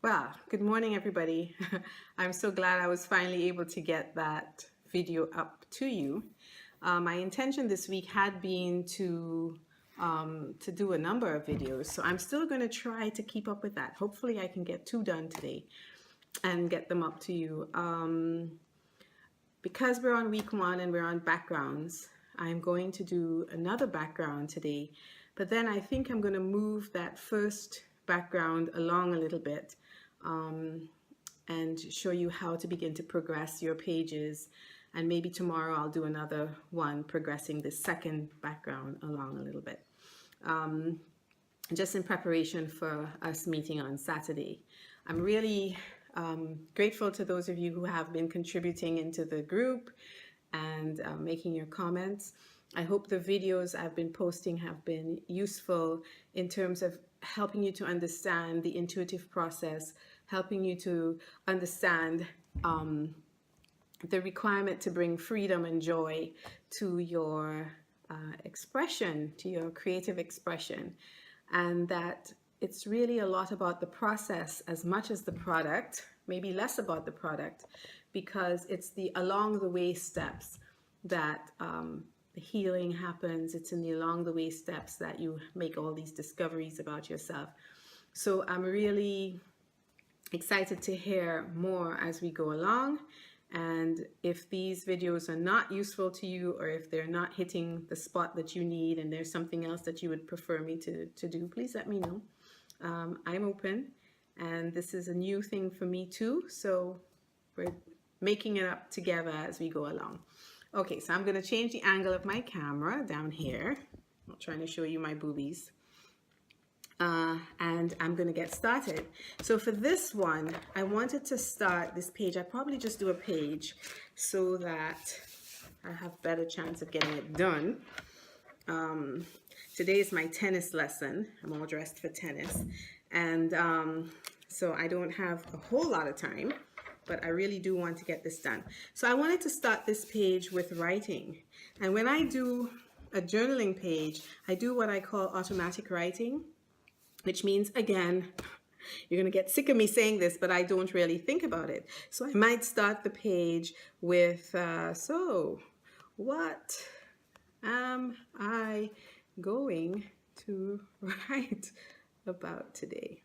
Well, good morning, everybody. I'm so glad I was finally able to get that video up to you. My intention this week had been to do a number of videos, so I'm still going to try to keep up with that. Hopefully, I can get 2 done today and get them up to you. Because we're on week 1 and we're on backgrounds, I'm going to do another background today, but then I think I'm going to move that first background along a little bit and show you how to begin to progress your pages. And maybe tomorrow I'll do another one progressing the second background along a little bit. Just in preparation for us meeting on Saturday. I'm really grateful to those of you who have been contributing into the group and making your comments. I hope the videos I've been posting have been useful in terms of helping you to understand the intuitive process, helping you to understand the requirement to bring freedom and joy to your expression, to your creative expression, and that it's really a lot about the process as much as the product, maybe less about the product, because it's the along the way steps that the healing happens. It's in the along the way steps that you make all these discoveries about yourself. So I'm really excited to hear more as we go along. And if these videos are not useful to you, or if they're not hitting the spot that you need and there's something else that you would prefer me to do, please let me know. I'm open, and this is a new thing for me too, so we're making it up together as we go along. Okay, so I'm going to change the angle of my camera down here. I'm trying to show you my boobies. And I'm going to get started. So for this one, I wanted to start this page. I probably just do a page so that I have better chance of getting it done. Today is my tennis lesson. I'm all dressed for tennis. And so I don't have a whole lot of time, but I really do want to get this done. So I wanted to start this page with writing. And when I do a journaling page, I do what I call automatic writing, which means, again, you're going to get sick of me saying this, but I don't really think about it. So I might start the page with, so what am I going to write about today?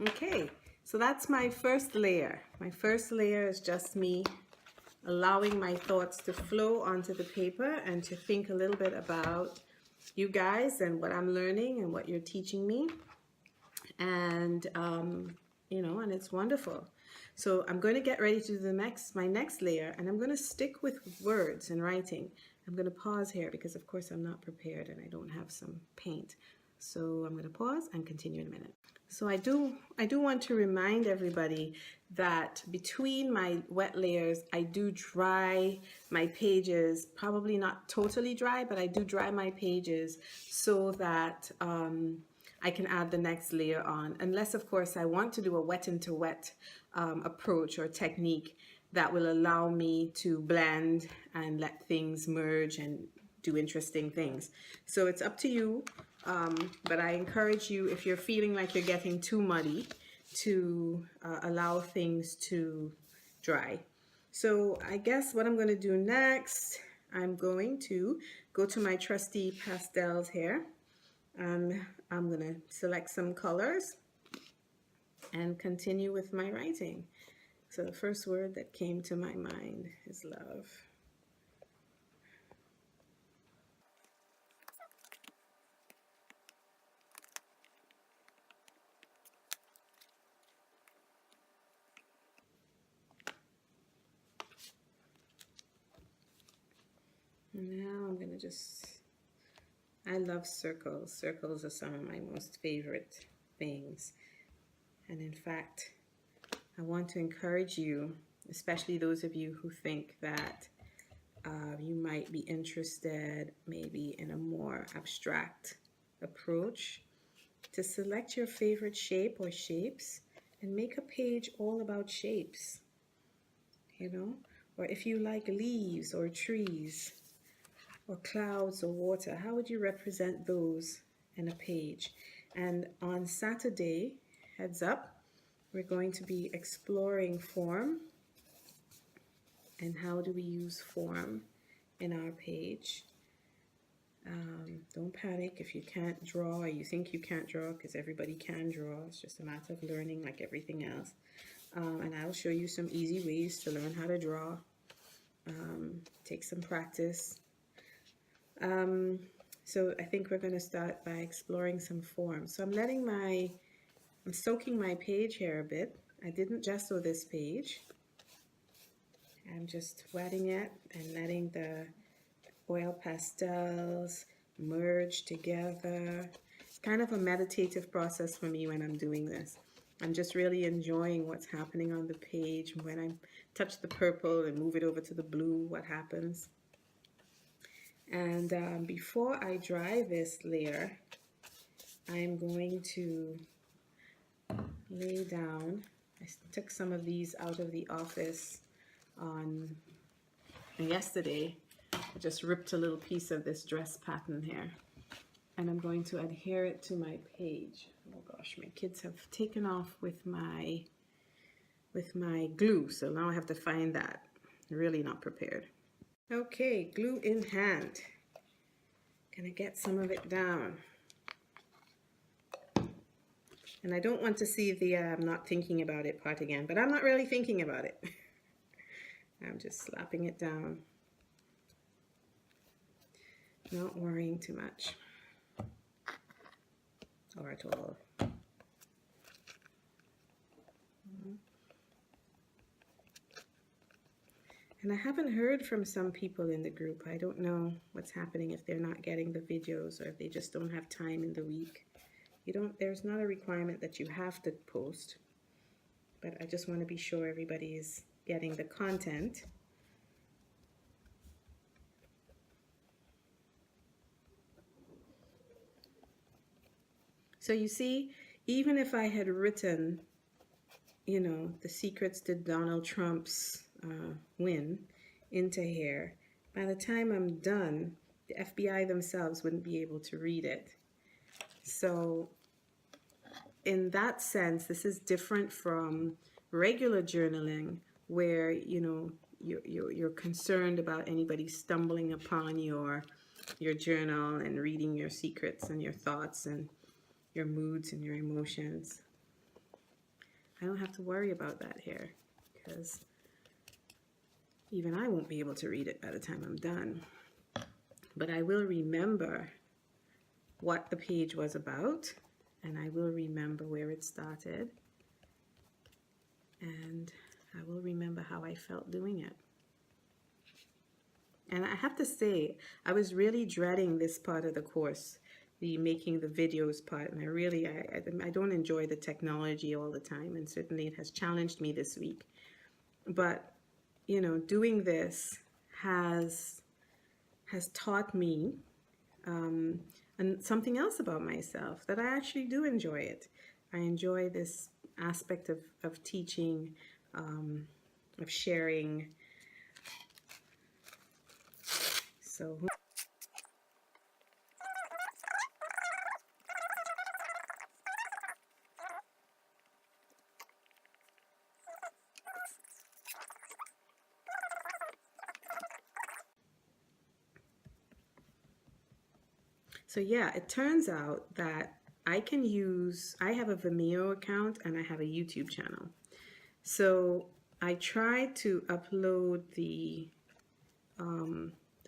Okay, so that's my first layer. My first layer is just me allowing my thoughts to flow onto the paper and to think a little bit about you guys and what I'm learning and what you're teaching me. And, you know, and it's wonderful. So I'm going to get ready to do my next layer, and I'm going to stick with words and writing. I'm going to pause here because, of course, I'm not prepared and I don't have some paint. So I'm going to pause and continue in a minute. So I do want to remind everybody that between my wet layers, I do dry my pages, probably not totally dry, but I do dry my pages so that I can add the next layer on. Unless, of course, I want to do a wet into wet approach or technique that will allow me to blend and let things merge and do interesting things. So it's up to you. But I encourage you, if you're feeling like you're getting too muddy, to allow things to dry. So I guess what I'm going to do next, I'm going to go to my trusty pastels here, and I'm going to select some colors and continue with my writing. So the first word that came to my mind is love. Now I'm going to I love circles. Circles are some of my most favorite things. And in fact, I want to encourage you, especially those of you who think that You might be interested maybe in a more abstract approach to select your favorite shape or shapes and make a page all about shapes, you know? Or if you like leaves or trees or clouds or water, how would you represent those in a page? And on Saturday, heads up, we're going to be exploring form and how do we use form in our page. Don't panic if you can't draw or you think you can't draw, because everybody can draw. It's just a matter of learning like everything else. And I'll show you some easy ways to learn how to draw. Take some practice. So I think we're going to start by exploring some form. So I'm soaking my page here a bit. I didn't gesso this page. I'm just wetting it and letting the oil pastels merge together. It's kind of a meditative process for me when I'm doing this. I'm just really enjoying what's happening on the page. When I touch the purple and move it over to the blue, what happens. And before I dry this layer, I'm going to lay down. I took some of these out of the office on yesterday. I just ripped a little piece of this dress pattern here, and I'm going to adhere it to my page. Oh gosh, my kids have taken off with my glue, so now I have to find that. Really not prepared. Okay, glue in hand. Gonna get some of it down. And I don't want to see the I'm not thinking about it part again, but I'm not really thinking about it. I'm just slapping it down. Not worrying too much. Or at all. And I haven't heard from some people in the group. I don't know what's happening, if they're not getting the videos or if they just don't have time in the week. There's not a requirement that you have to post, but I just want to be sure everybody is getting the content. So you see, even if I had written, the secrets to Donald Trump's win into here, by the time I'm done, the FBI themselves wouldn't be able to read it. So in that sense, this is different from regular journaling, where you're concerned about anybody stumbling upon your journal and reading your secrets and your thoughts and your moods and your emotions. I don't have to worry about that here, because even I won't be able to read it by the time I'm done. But I will remember what the page was about, and I will remember where it started, and I will remember how I felt doing it. And I have to say, I was really dreading this part of the course, the making the videos part, and I don't enjoy the technology all the time, and certainly it has challenged me this week. But doing this has taught me and something else about myself, that I actually do enjoy it. I enjoy this aspect of teaching, of sharing. So yeah, it turns out that I have a Vimeo account and I have a YouTube channel. So I tried to upload the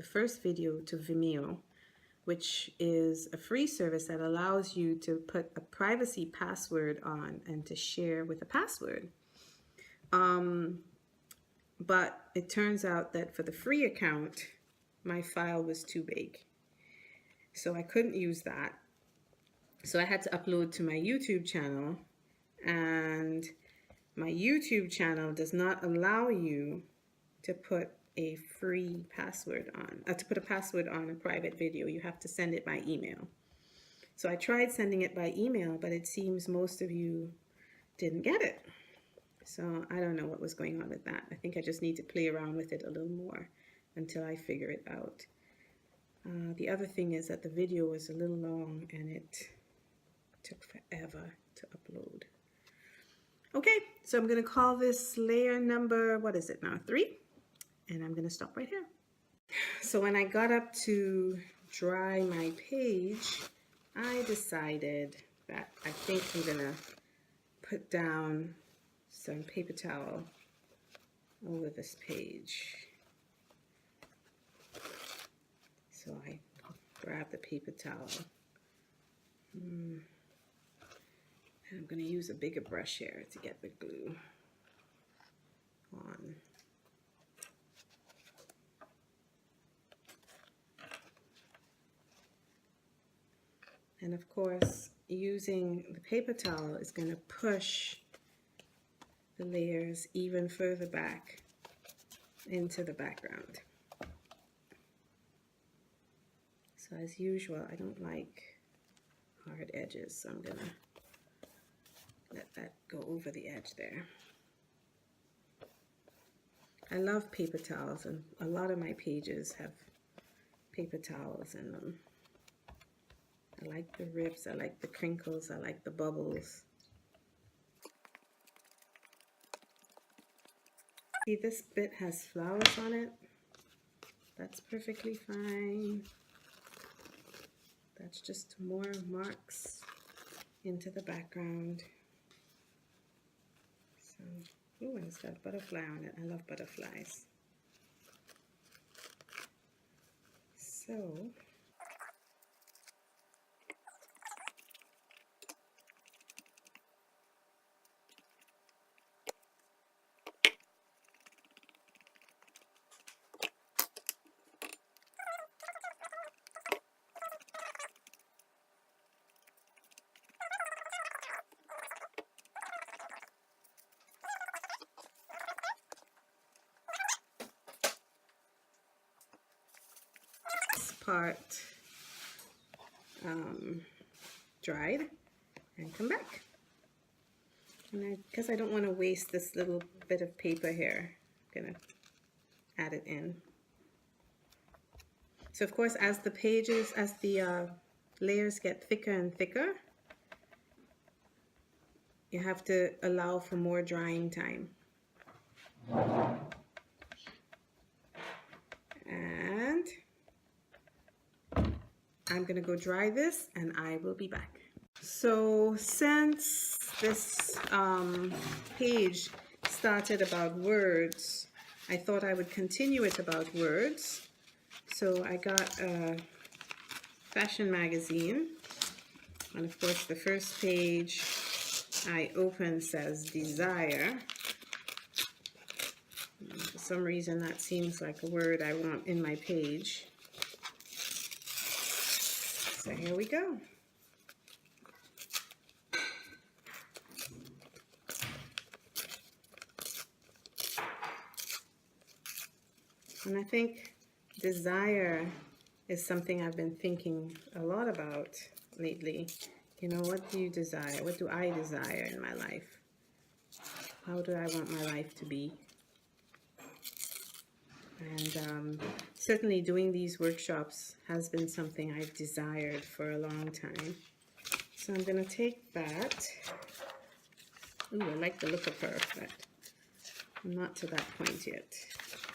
first video to Vimeo, which is a free service that allows you to put a privacy password on and to share with a password. But it turns out that for the free account, my file was too big. So I couldn't use that. So I had to upload to my YouTube channel, and my YouTube channel does not allow you to put a free password on, to put a password on a private video, you have to send it by email. So I tried sending it by email, but it seems most of you didn't get it. So I don't know what was going on with that. I think I just need to play around with it a little more until I figure it out. The other thing is that the video was a little long and it took forever to upload. Okay, so I'm going to call this layer number, what is it now, 3? And I'm going to stop right here. So when I got up to dry my page, I decided that I think I'm going to put down some paper towel over this page. So I grab the paper towel. And I'm going to use a bigger brush here to get the glue on. And of course, using the paper towel is going to push the layers even further back into the background. So as usual, I don't like hard edges, so I'm going to let that go over the edge there. I love paper towels, and a lot of my pages have paper towels in them. I like the rips, I like the crinkles, I like the bubbles. See, this bit has flowers on it. That's perfectly fine. That's just more marks into the background. So, ooh, and it's got a butterfly on it. I love butterflies. So, part dried and come back. And because I don't want to waste this little bit of paper here, I'm going to add it in. So of course, as the pages, as the layers get thicker and thicker, you have to allow for more drying time. And I'm going to go dry this and I will be back. So since this page started about words, I thought I would continue it about words. So I got a fashion magazine, and of course the first page I open says desire. For some reason that seems like a word I want in my page. So here we go. And I think desire is something I've been thinking a lot about lately. You know, what do you desire? What do I desire in my life? How do I want my life to be? And certainly doing these workshops has been something I've desired for a long time. So I'm going to take that. Ooh, I like the look of her, but I'm not to that point yet.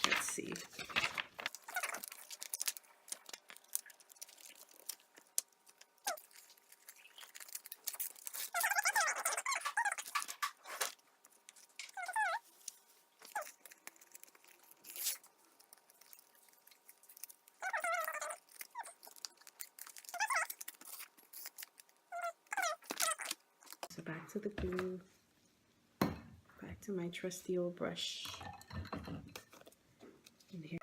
Let's see. So back to the glue, back to my trusty old brush. And here.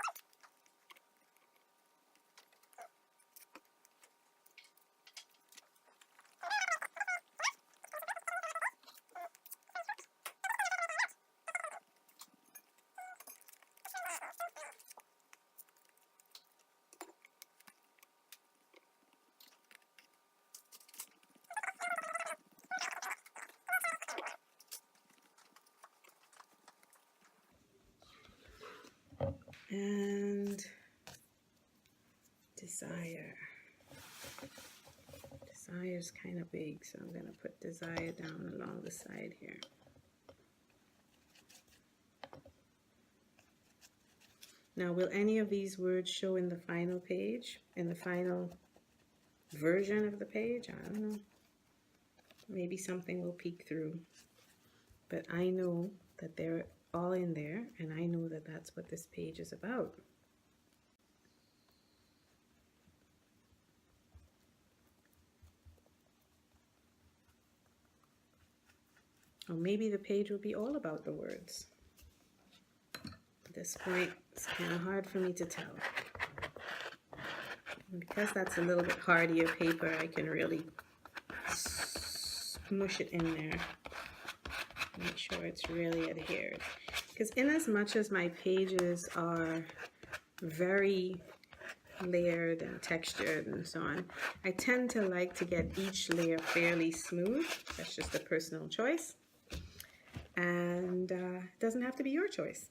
And desire. Desire is kind of big, so I'm going to put desire down along the side here. Now, will any of these words show in the final page, in the final version of the page? I don't know. Maybe something will peek through. But I know that they're all in there, and I know that that's what this page is about. Or maybe the page will be all about the words. At this point, it's kind of hard for me to tell. And because that's a little bit hardier paper, I can really smush it in there. Make sure it's really adhered. Because in as much as my pages are very layered and textured and so on, I tend to like to get each layer fairly smooth. That's just a personal choice. And it doesn't have to be your choice.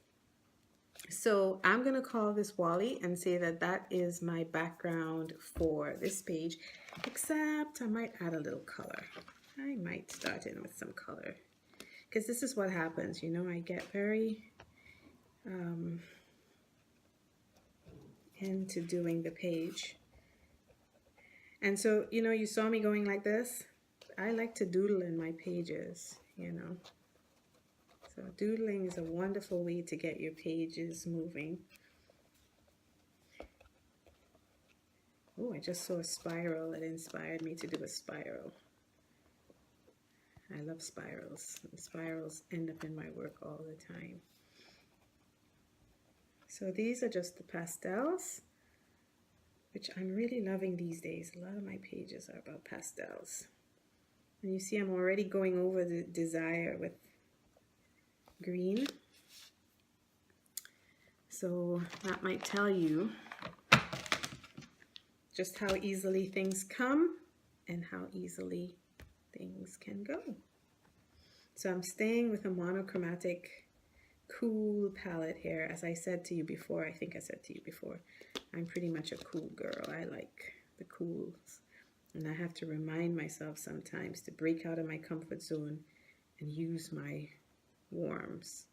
So I'm going to call this Wally and say that that is my background for this page, except I might add a little color. I might start in with some color, because this is what happens, you know, I get very into doing the page. And so, you know, you saw me going like this. I like to doodle in my pages, you know. So doodling is a wonderful way to get your pages moving. Oh, I just saw a spiral that inspired me to do a spiral. I love spirals. And spirals end up in my work all the time. So these are just the pastels, which I'm really loving these days. A lot of my pages are about pastels. And you see I'm already going over the desire with green. So that might tell you just how easily things come and how easily things can go. So I'm staying with a monochromatic cool palette here. As I said to you before, I think I said to you before, I'm pretty much a cool girl. I like the cools. And I have to remind myself sometimes to break out of my comfort zone and use my warms.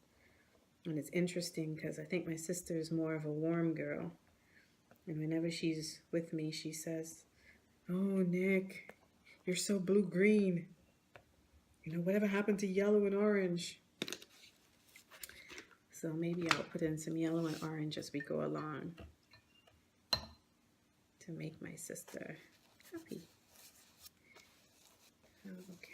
And it's interesting because I think my sister is more of a warm girl. And whenever she's with me, she says, "Oh, Nick, you're so blue-green. You know, whatever happened to yellow and orange?" So maybe I'll put in some yellow and orange as we go along to make my sister happy. Okay.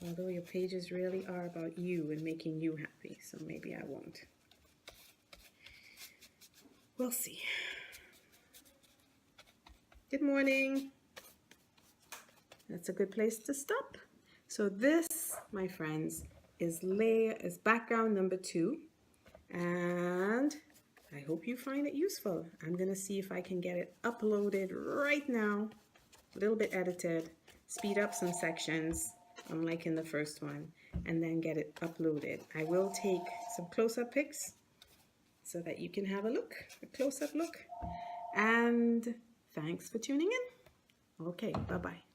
Although your pages really are about you and making you happy, so maybe I won't. We'll see. Good morning. That's a good place to stop. So this, my friends, is background number 2, and I hope you find it useful. I'm gonna see if I can get it uploaded right now, a little bit edited, speed up some sections, unlike in the first one, and then get it uploaded. I will take some close-up pics so that you can have a look, a close-up look, and thanks for tuning in. Okay, bye-bye.